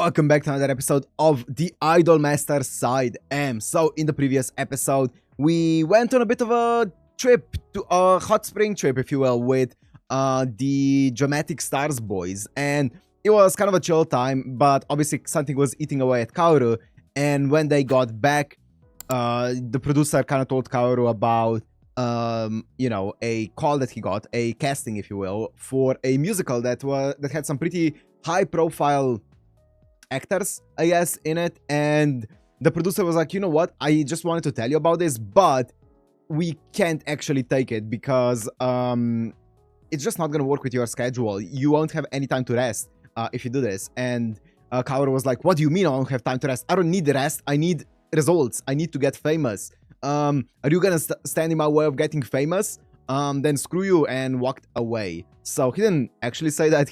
Welcome back to another episode of the Idolmaster Side M. So in the previous episode, we went on a bit of a trip, to a hot spring trip, if you will, with the Dramatic Stars boys. And it was kind of a chill time, but obviously something was eating away at Kaoru. And when they got back, the producer kind of told Kaoru about, you know, a call that he got, a casting, if you will, for a musical that had some pretty high-profile actors, I guess, in it. And the producer was like, you know what, I just wanted to tell you about this, but we can't actually take it because it's just not gonna work with your schedule. You won't have any time to rest if you do this. And Kaoru was like, what do you mean I don't have time to rest? I don't need rest, I need results, I need to get famous. Are you gonna stand in my way of getting famous? Then screw you, and walked away. So he didn't actually say that.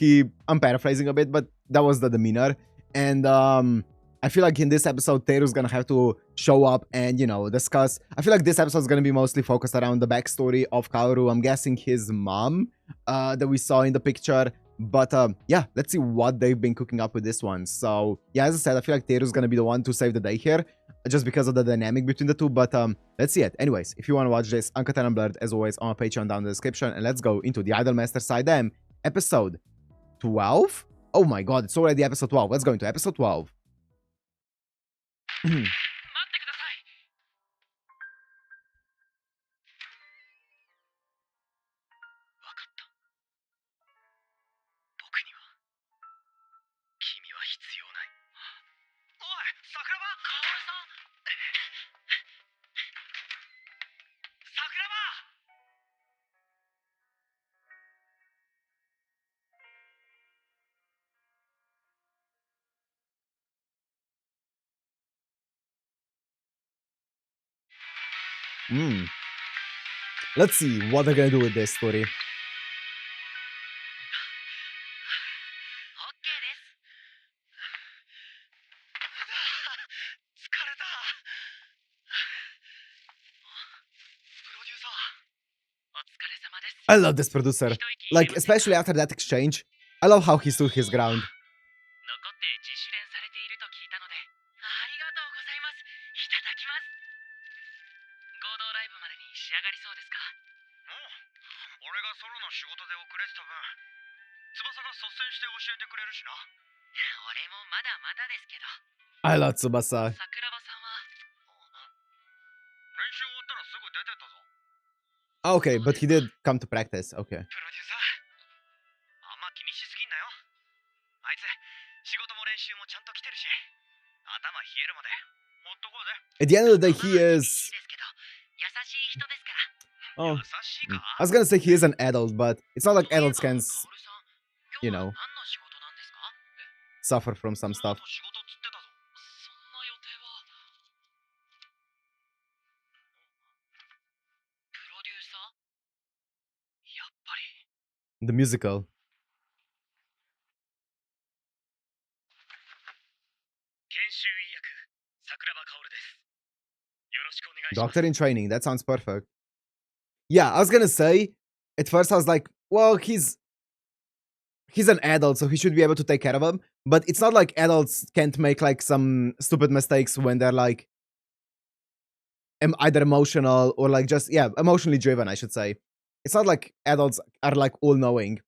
I'm paraphrasing a bit, but that was the demeanor. And I feel like in this episode, Teru's gonna have to show up and, you know, discuss. I feel like this episode is gonna be mostly focused around the backstory of Kaoru. I'm guessing his mom that we saw in the picture. But yeah, let's see what they've been cooking up with this one. So yeah, as I said, I feel like Teru's gonna be the one to save the day here, just because of the dynamic between the two. But let's see it. Anyways, if you want to watch this uncut and unblurred, as always, on my Patreon down in the description. And let's go into the Idolmaster Side M episode 12. Oh my god, it's already episode 12. Let's go into episode 12. Let's see what they're gonna do with this story. I love this producer. Like, especially after that exchange. I love how he stood his ground. I love Tsubasa. Okay, but he did come to practice. Okay. At the end of the day, he is... Oh, I was gonna say he is an adult, but it's not like adults can, you know, suffer from some stuff. The musical. Doctor in training, that sounds perfect. Yeah, I was gonna say, at first I was like, well, he's an adult, so he should be able to take care of him. But it's not like adults can't make like some stupid mistakes when they're like either emotional or like just, yeah, emotionally driven, I should say. It's not like adults are like all knowing.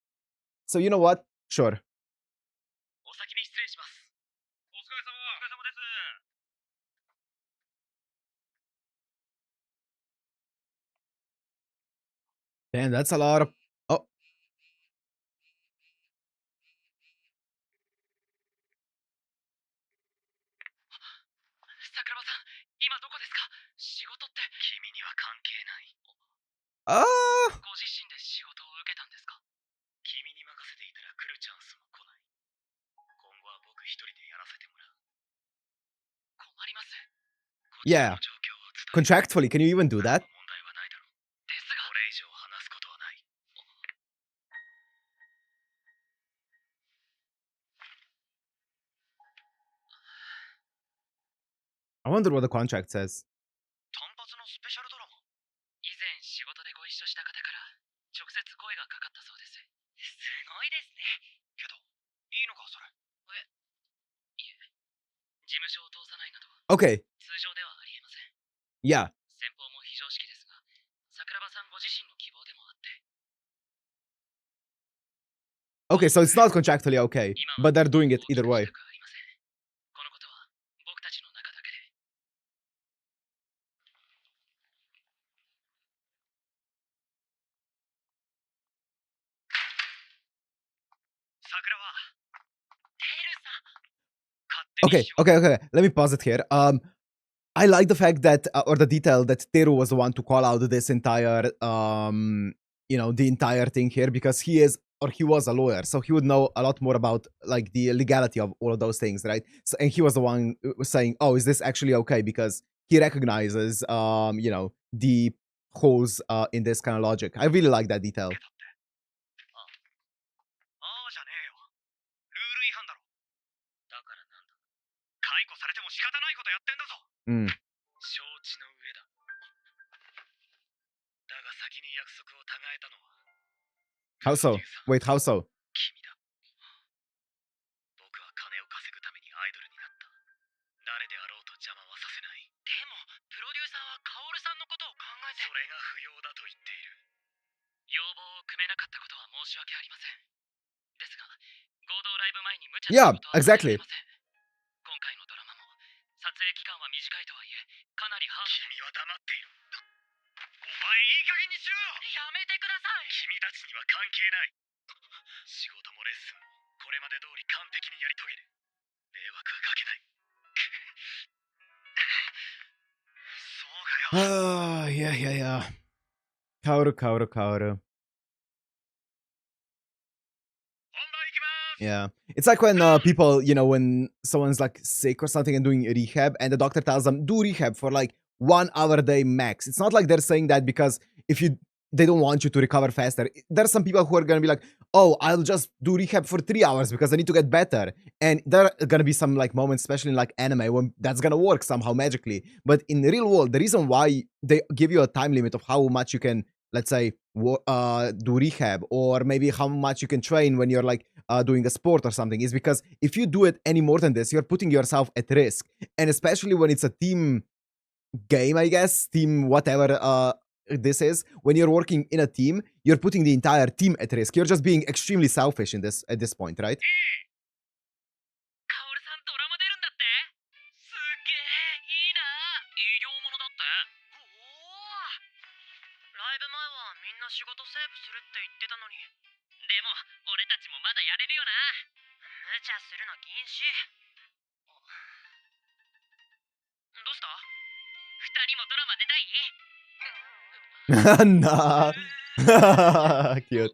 So you know what? Sure. Damn, that's a lot of... Oh. Yeah. Contractually, can you even do that? I wonder what the contract says. Okay. Yeah. Okay, so it's not contractually okay, but they're doing it either way. Okay. Let me pause it here. I like the fact that, or the detail that Teru was the one to call out this entire, the entire thing here, because he is, or he was a lawyer, so he would know a lot more about like the legality of all of those things, right? So, and he was the one saying, "Oh, is this actually okay?" Because he recognizes, the holes in this kind of logic. I really like that detail. Mm. How so? Wait, how so? Yeah, exactly. Yeah. Kaoru. Yeah. It's like when people, when someone's like sick or something and doing rehab, and the doctor tells them, do rehab for like 1 hour a day max. It's not like they're saying that because they don't want you to recover faster. There are some people who are going to be like, oh, I'll just do rehab for 3 hours because I need to get better. And there are going to be some like moments, especially in like anime, when that's going to work somehow magically. But in the real world, the reason why they give you a time limit of how much you can, let's say, do rehab, or maybe how much you can train when you're like doing a sport or something, is because if you do it any more than this, you're putting yourself at risk. And especially when it's a team game, I guess, team whatever this is, when you're working in a team, you're putting the entire team at risk. You're just being extremely selfish at this point, right? Nah. Cute.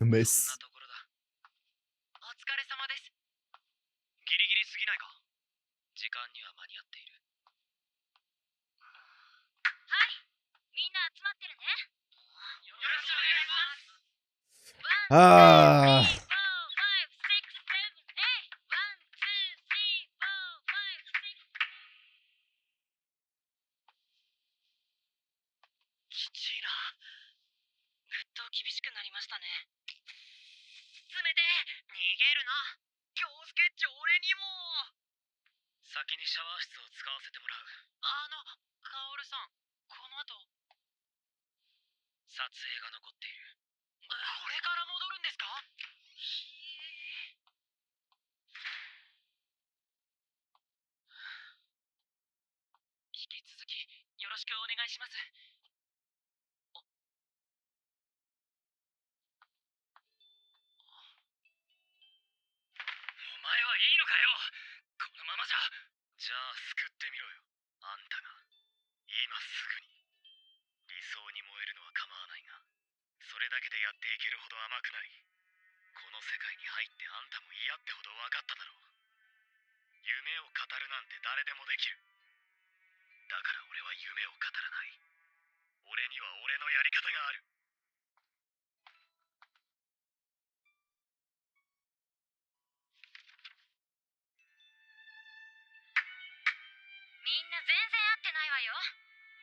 Miss. Ah. よ。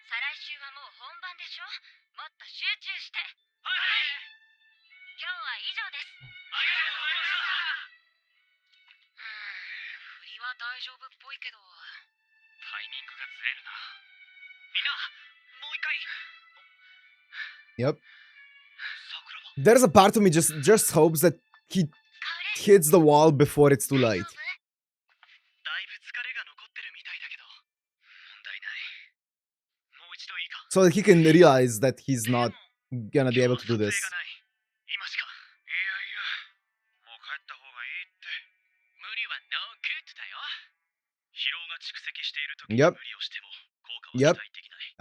再来週はもう本番でしょ。もっと集中して。はい。今日は以上です。ありがとうございました。振りは大丈夫っぽいけど、タイミングがずれるな。みんな、もう一回。Yep. There's a part of me just hopes that he hits the wall before it's too late. So that he can realize that he's not gonna be able to do this. Yep. Yep.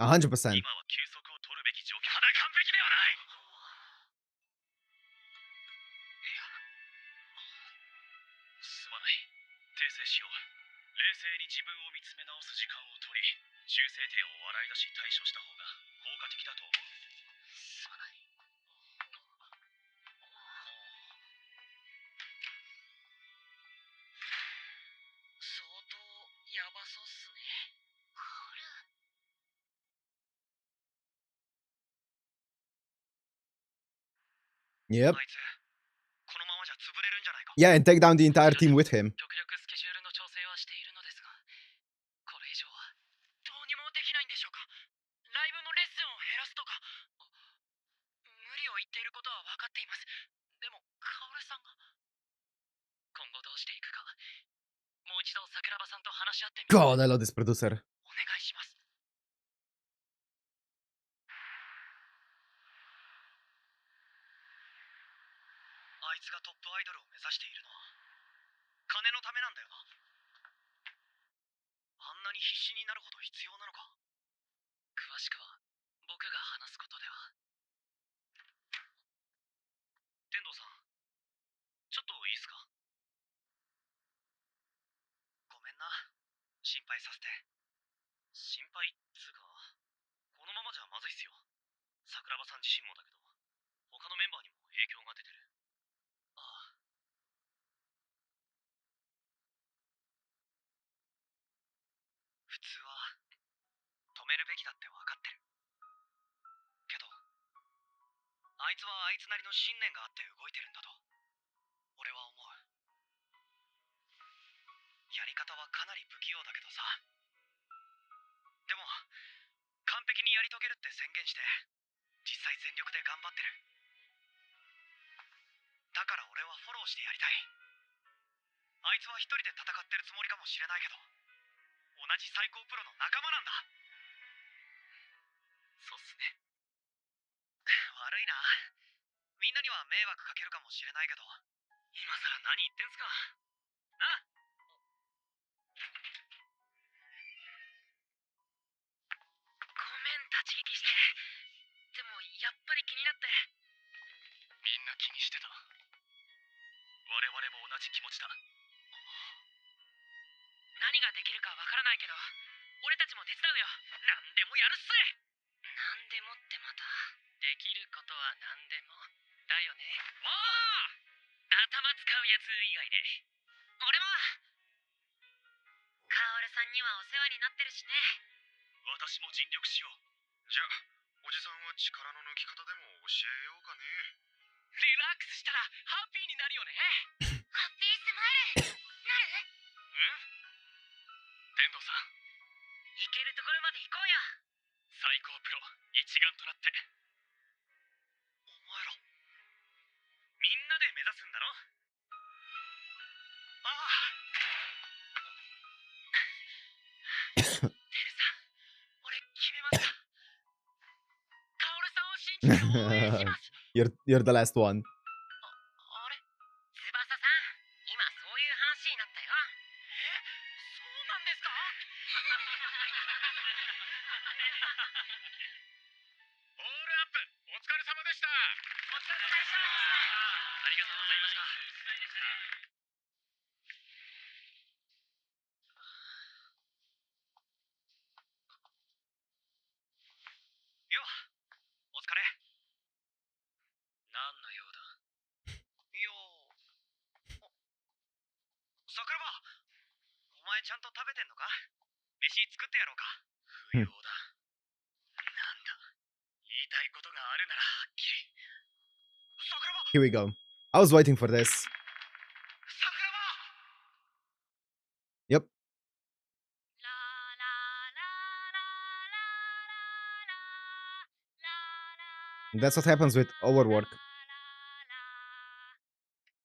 100%. 訂正しよう。冷静に自分を見つめ直す時間を取り、修正点を笑い出し対処した方が効果的だと思う。すまない。相当やばそうっすね。カオル。Yep. あいつ、このままじゃ潰れるんじゃないか。Yeah, and take down the entire team with him. 極力スケジュールの調整はしているのですが、これ以上はどうにもできないんでしょうか。ライブのレッスンを減らすとか。無理を言っていることは分かっています。でも、カオルさんが今後どうしていくか、もう一度桜庭さんと話し合ってみて。 God, I love this producer. お願いします。あいつがトップアイドルを目指しているのは金のためなんだよな。あんなに必死になるほど必要なのか。詳しくは僕が話すことでは。天童さん、ちょっといいっすか。ごめんな、心配させて。心配っつうか、このままじゃまずいっすよ。桜庭さん自身もだけど、他のメンバーにも影響が出てる。ああ。普通は止めるべきだって分かってるけど、あいつはあいつなりの信念があって動いてるんだと俺は思う。やり方はかなり不器用だけどさ、でも完璧にやり遂げるって宣言して実際全力で頑張ってる。だから俺はフォローしてやりたい。あいつは一人で戦ってるつもりかもしれないけど、同じ最高プロの仲間なんだ。そうっすね。悪いな、みんなには迷惑かけるかもしれないけど、今さら何言ってんすかなあ。ごめん立ち聞きして。でもやっぱり気になって。みんな気にしてた。我々も同じ気持ちだ。何ができるかわからないけど、俺たちも手伝うよ。何でもやるっす。何でもってまた。できることは何でもだよね。おお、頭使うやつ以外で。俺も。カオルさんにはお世話になってるしね。私も尽力しよう。じゃあおじさんは力の抜き方でも教えようかね。リラックスしたらハッピーになるよね。ハッピースマイルなる？うん。天童さん、行けるところまで行こうよ。最高プロ一丸となって。お前らみんなで目指すんだろ。ああ。テルさん、俺決めました。カオルさんを信じて応援します。You're the last one. あれ、翼さん、今そういう話になったよ。そうなんですか？オールアップ、お疲れ様でした。お疲れ様でした。ありがとうございました。よう、お疲れ。何の用だ。よう。桜庭、お前ちゃんと食べてんのか？飯作ってやろうか。不要だ。なんだ。言いたいことがあるならはっきり。桜庭 Here we go. I was waiting for this. 桜庭 Yep. ララララララララ That's what happens with overwork.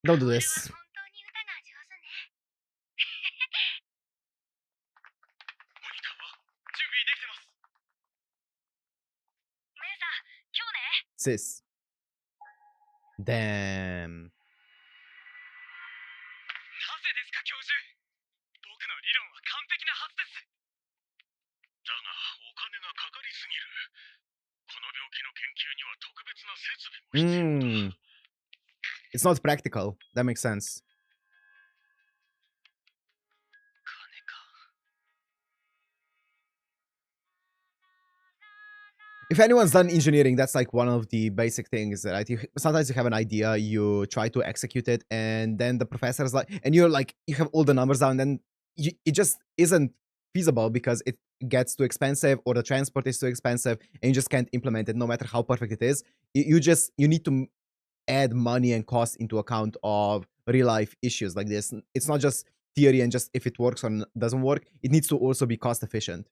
Don't do this. 本当に歌が上手ね。モニターは準備できてます。姉さん、今日ね。 Sis. Damn. なぜですか、教授。僕の理論は完璧なはずです。だが、お金がかかりすぎる。この病気の研究には特別な設備も必要だ。It's not practical. That makes sense. 金か。If anyone's done engineering, that's like one of the basic things, right? Sometimes you have an idea, you try to execute it, and then the professor is like, and you're like, you have all the numbers down, and then it just isn't feasible because it gets too expensive or the transport is too expensive, and you just can't implement it no matter how perfect it is. You need to add money and cost into account of real life issues like this. It's not just theory and just if it works or doesn't work. It needs to also be cost efficient.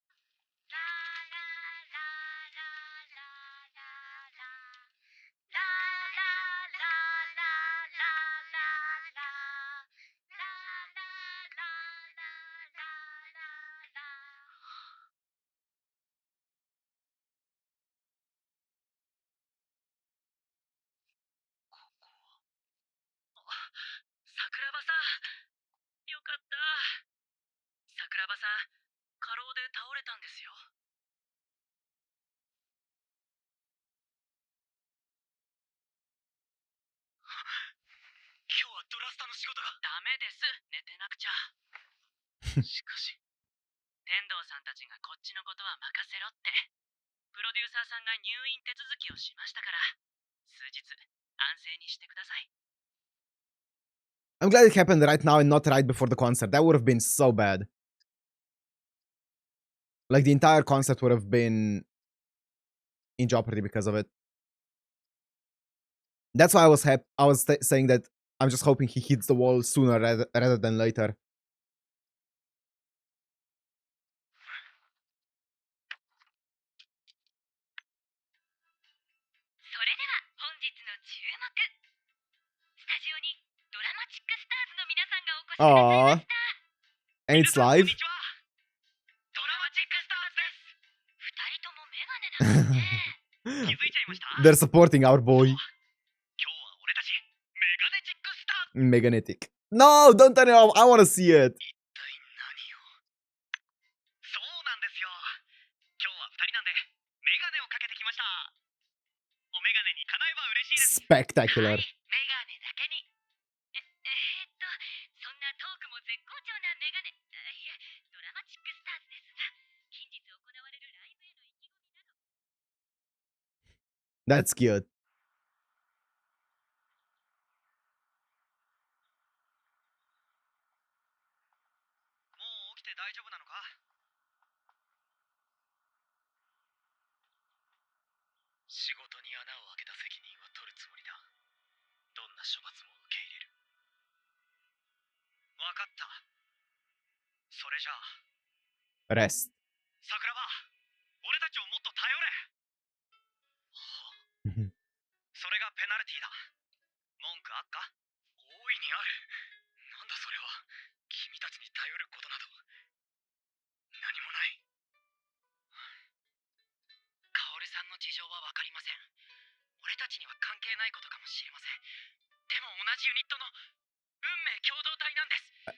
I'm glad it happened right now and not right before the concert. That would have been so bad. Like the entire concert would have been in jeopardy because of it. That's why I was saying that I'm just hoping he hits the wall sooner rather than later. Aww. And it's live? They're supporting our boy. Meganetic. No, don't turn it off. I want to see it. Spectacular. That's cute. Rest.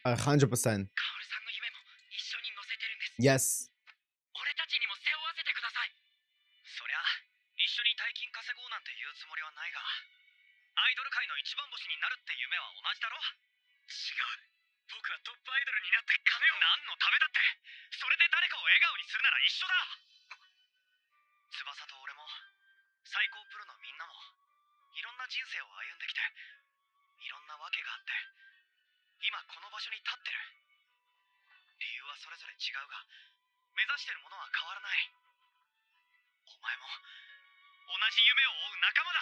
A 100%. Yes. 目指してるものは変わらない。お前も同じ夢を追う仲間だ。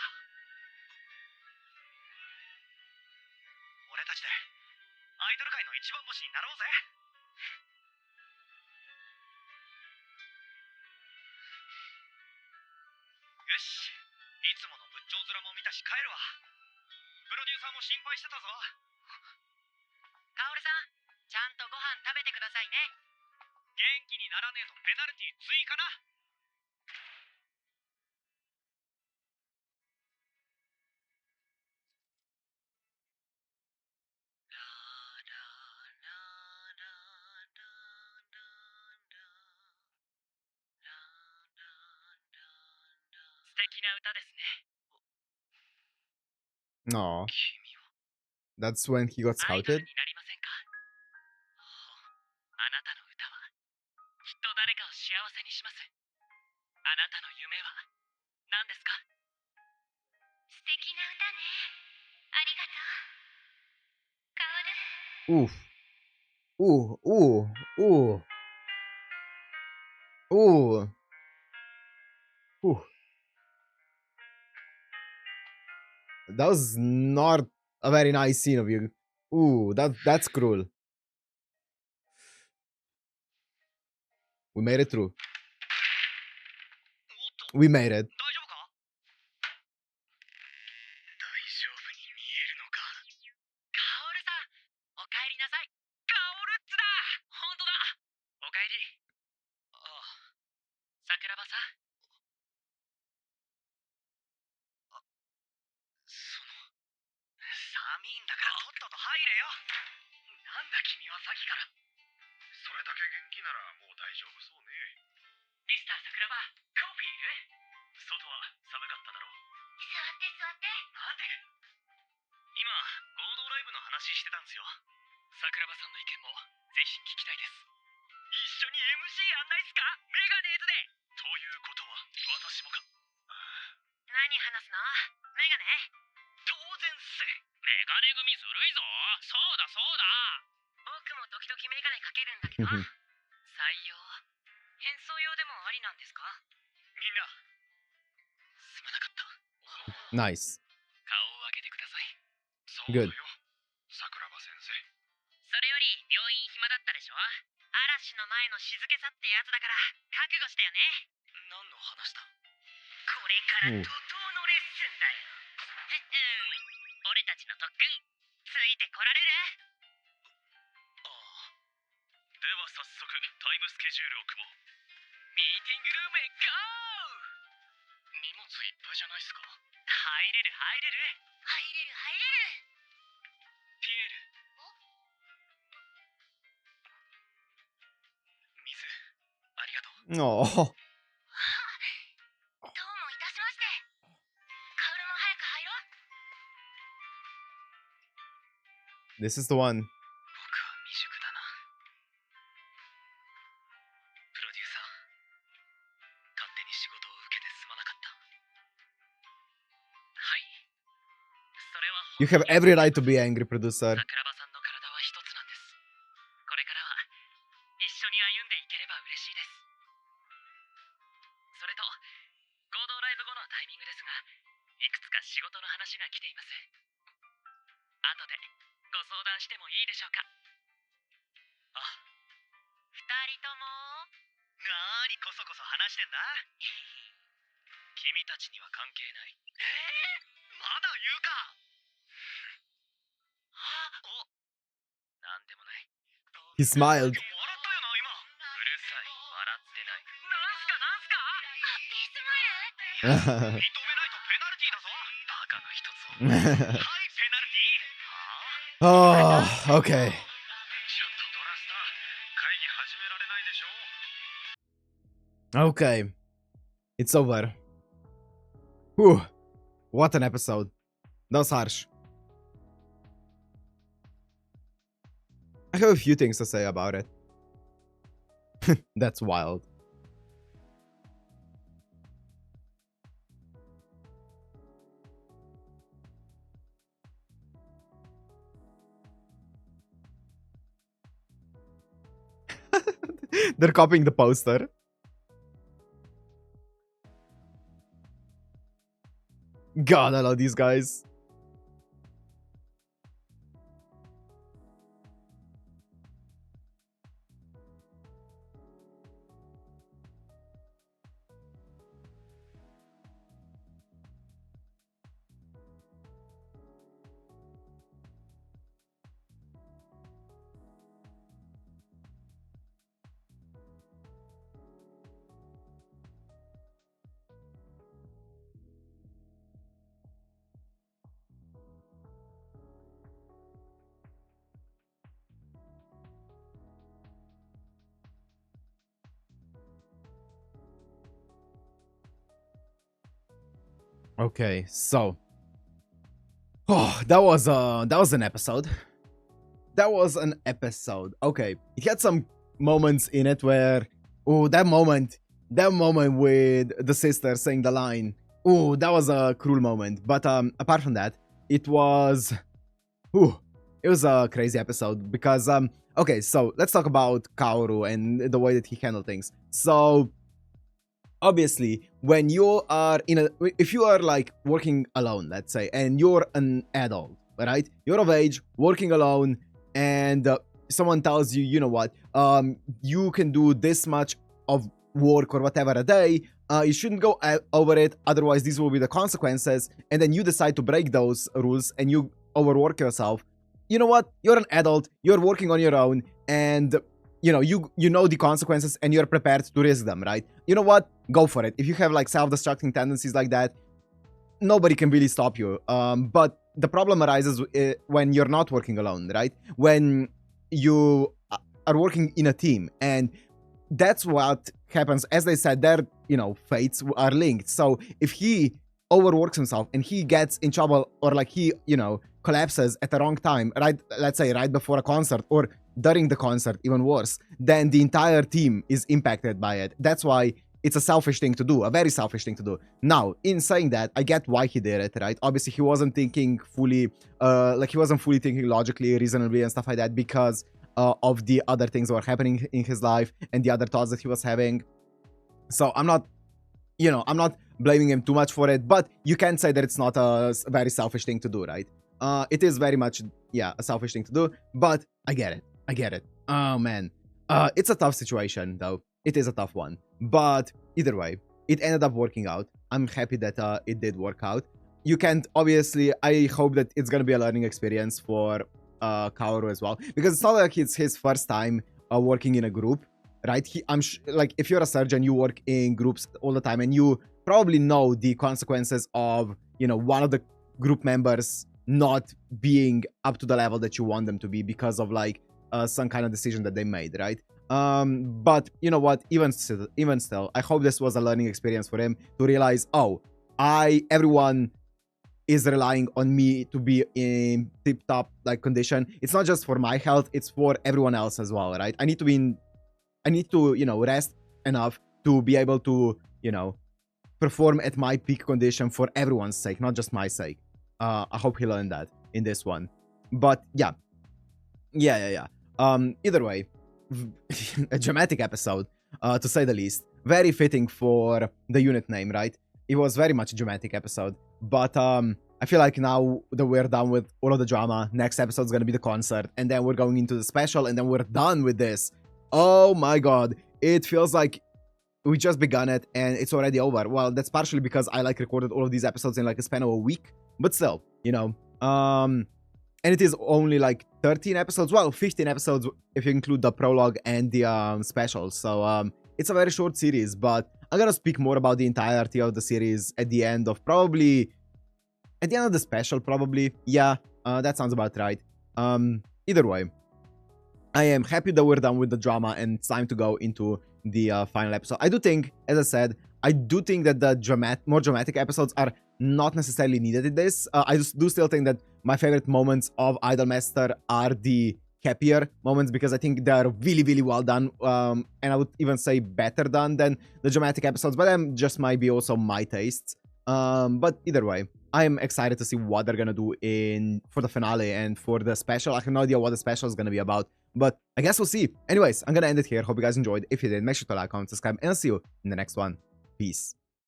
俺たちでアイドル界の一番星になろうぜ。よし、いつもの仏頂面も見たし帰るわ。プロデューサーも心配してたぞ。カオルさん、ちゃんとご飯食べてくださいね。元気にならねえとペナルティ追加な。素敵な歌ですね。 No. 君は That's when he got アイドル scouted? になりませんか？あなたの歌はきっと誰かを幸せにします。あなたの夢は何ですか？素敵な歌ね。ありがとう。カオル。 Oof. Ooh, ooh, ooh. Ooh. Ooh. That was not a very nice scene of you. Ooh, that's cruel. We made it through. おっと、 We made it. 大丈夫か？大丈夫に見えるのか。カオルさん、おかえりなさい。カオルッツだ。本当だ。おかえり。ああ、桜庭さん。寒いんだからとっとと入れよ。なんだ君はさっきから。それだけ元気ならもう大丈夫そうね。ミスター桜庭、コーヒーいる？外は寒かっただろう。座って座って。なんで？今、合同ライブの話してたんですよ。桜庭さんの意見もぜひ聞きたいです。一緒に MC やんないっすか？メガネーズで。ということは私もか。何話すの？メガネ？当然っす。メガネ組ずるいぞ。そうだそうだ。僕も時々メガネかけるんだけど。採用、変装用でもありなんですか？みんな、すまなかった。 Nice. 顔を上げてください。そうだよ、桜庭先生。それより病院暇だったでしょ？嵐の前の静けさってやつだから覚悟してよね。何の話だ？これから怒涛のレッスンだよ。俺たちの特訓ついてこられる？ああ。では早速タイムスケジュールを組もう。ミーティングルームへゴー！荷物いっぱいじゃないっすか。入れる入れる。入れる入れる。ピエール。水、ありがとう。No. どうもいたしまして。カオルも早く入ろう。 This is the one. 僕は未熟だな。プロデューサー、勝手に仕事を受けてすまなかった。はい。それは You have every right to be angry, producer. 桜庭さんの体は一つなんです。これからは一緒に歩んでいければ嬉しいです。それと、合同ライブ後のタイミングですが、いくつか仕事の話が来ています。後でご相談してもいいでしょうか？あ、二人とも。なーにこそこそ話してんだ？君たちには関係ない。まだ言うか？お、なんでもない。 He smiled. 笑ったよな、今。うるさい、笑ってない。なんすかなんすか？ハッピースマイル？認めないとペナルティーだぞ。バカな一つを。はい、ペナルティー。 Oh, okay. ちょっとドラスター、会議始められないでしょ。 Okay. It's over. Whew. What an episode. That was harsh. I have a few things to say about it. That's wild. They're copying the poster. God, I love these guys. Okay, so that was an episode. That was an episode. Okay, it had some moments in it where that moment with the sister saying the line. That was a cruel moment. But apart from that, it was a crazy episode because okay, so let's talk about Kaoru and the way that he handled things. So obviously, when you are if you are like working alone, let's say, and you're an adult, right? You're of age, working alone, and someone tells you, you know what, you can do this much of work or whatever a day, you shouldn't go over it, otherwise these will be the consequences, and then you decide to break those rules and you overwork yourself. You know what? You're an adult, you're working on your own, and you know the consequences and you're prepared to risk them, right? You know what? Go for it. If you have like self-destructing tendencies like that, nobody can really stop you. But the problem arises when you're not working alone, right? When you are working in a team, and that's what happens. As they said, their fates are linked. So if he overworks himself and he gets in trouble, or like he collapses at the wrong time, right? Let's say right before a concert or during the concert, even worse, then the entire team is impacted by it. That's why it's a selfish thing to do, a very selfish thing to do. Now, in saying that, I get why he did it, right? Obviously, he wasn't thinking fully, he wasn't fully thinking logically, reasonably, and stuff like that because of the other things that were happening in his life and the other thoughts that he was having. So I'm not, I'm not blaming him too much for it, but you can say that it's not a very selfish thing to do, right? It is very much, yeah, a selfish thing to do, but I get it. I get it. Oh, man. It's a tough situation, though. It is a tough one. But either way, it ended up working out. I'm happy that it did work out. You can't, obviously, I hope that it's going to be a learning experience for Kaoru as well. Because it's not like it's his first time working in a group, right? Like, if you're a surgeon, you work in groups all the time, and you probably know the consequences of, one of the group members not being up to the level that you want them to be because of, like, some kind of decision that they made, right? But you know what, even still, I hope this was a learning experience for him to realize, oh, everyone is relying on me to be in tip-top like condition. It's not just for my health, it's for everyone else as well, right? I need to rest enough to be able to perform at my peak condition for everyone's sake, not just my sake. I hope he learned that in this one. But yeah. Either way, a dramatic episode, to say the least. Very fitting for the unit name, right? It was very much a dramatic episode. But I feel like now that we're done with all of the drama, next episode is going to be the concert, and then we're going into the special, and then we're done with this. Oh my god. It feels like we just begun it, and it's already over. Well, that's partially because I recorded all of these episodes in a span of a week. But still, and it is only 13 episodes, well, 15 episodes if you include the prologue and the specials. So it's a very short series, but I'm gonna speak more about the entirety of the series at the end of the special, probably. Yeah, that sounds about right. Either way, I am happy that we're done with the drama and it's time to go into the final episode. I do think, as I said, that the more dramatic episodes are not necessarily needed in this. I do still think that my favorite moments of Idolmaster are the happier moments because I think they are really, really well done. And I would even say better done than the dramatic episodes, but that just might be also my tastes. But either way, I am excited to see what they're gonna do for the finale and for the special. I have no idea what the special is gonna be about, But I guess we'll see. Anyways, I'm gonna end it here. Hope you guys enjoyed. If you did, make sure to like, comment, subscribe, and I'll see you in the next one. Peace.